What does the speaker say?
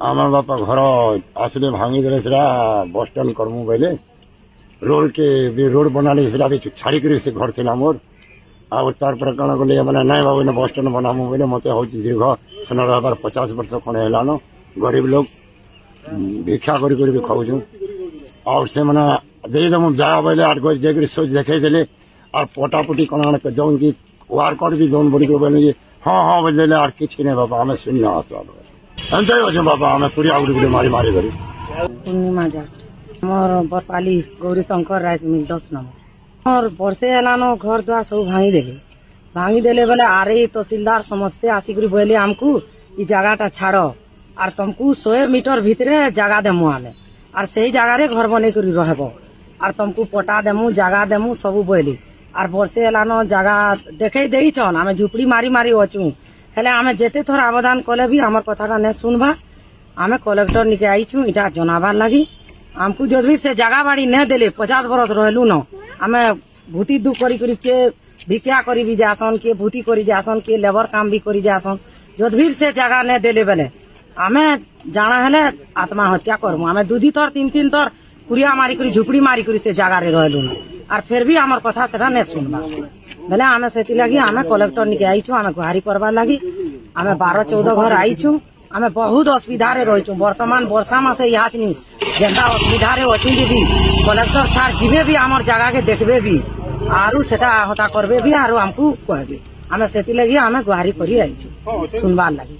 আমার বাপা ঘর আসলে ভাঙি দেলে সেটা বস স্ট্যান্ড করমু বলে रोड के भी रोड बनाने से छाड़ी कर से घर थी मोर आर पर कण गले मैंने नाई बाबू ने बस स्टैंड बनामु बोले मत हूँ दीर्घ सेन रहा 50 वर्ष खड़े है गरीब लोग भिक्षा कर खाऊँ और से मैंने देदेमु जा बोले आठ गज जाकर सोच देखे देले और पटापटी कण दौन की वार कट भी दौन बोल बोले हाँ हाँ बोले आर कि नहीं बाबा आम शून्य आसवा एमती अच्छे बाबा आम पूरी आउट मारी मारी करी पूर्णिमा जाट मोर Barpali Gauri Shankar rice mill 10 number और वर्षे हेलानो घर द्वार सब भांगी देले बोले आरे तहसीलदार समस्ते आसिक बोले आमको ई जगह छाड़ और तुमको 100 मीटर भितरे जगह देमु आमे और सही जगार घर बने कर रहब और तुमको पटा देमु जगह देमु सब बोली और वर्षे हेलानो जगह देखे देई छन आमे झुपड़ी मारी मारी अचु हेले आमे जेते थोर आवेदन कले भी हमर कथाटा ने सुनबा आमे कलेक्टर निके आइछु इटा जनाबार लगी आमको जब भी से जगह बाड़ी न देले 50 बरस रहलु न आमे भूति दुख करी के भिक्षा करी भी जासन के भूति करी जासन के लेबर काम भी करी जासन जब भी से जगह न देले बेले आमे जाना हेले आत्महत्या करमु आमे 2 थर 3 थर कुरिया मारी करी झुपड़ी मारी करी से जगह रे रहलु न और फिर भी हमर कथा सेटा न सुनबा बेले आमे सेति लागि आमे कलेक्टर निके आइछु आमे गुहारी करबा लागि आमे 12-14 घर आइछु आमे बहुत असुविधा रे रहिछु वर्तमान वर्षा मासे याचनी जेंता असुविधा रे अछि दीदी कलेक्टर सार जीवे भी हमर जगह के देखबे भी आरु सेटा होता करबे भी आरु हमको कहबे आमे सेति लागि आमे गुहारी करी आइछु सुनबार लागि।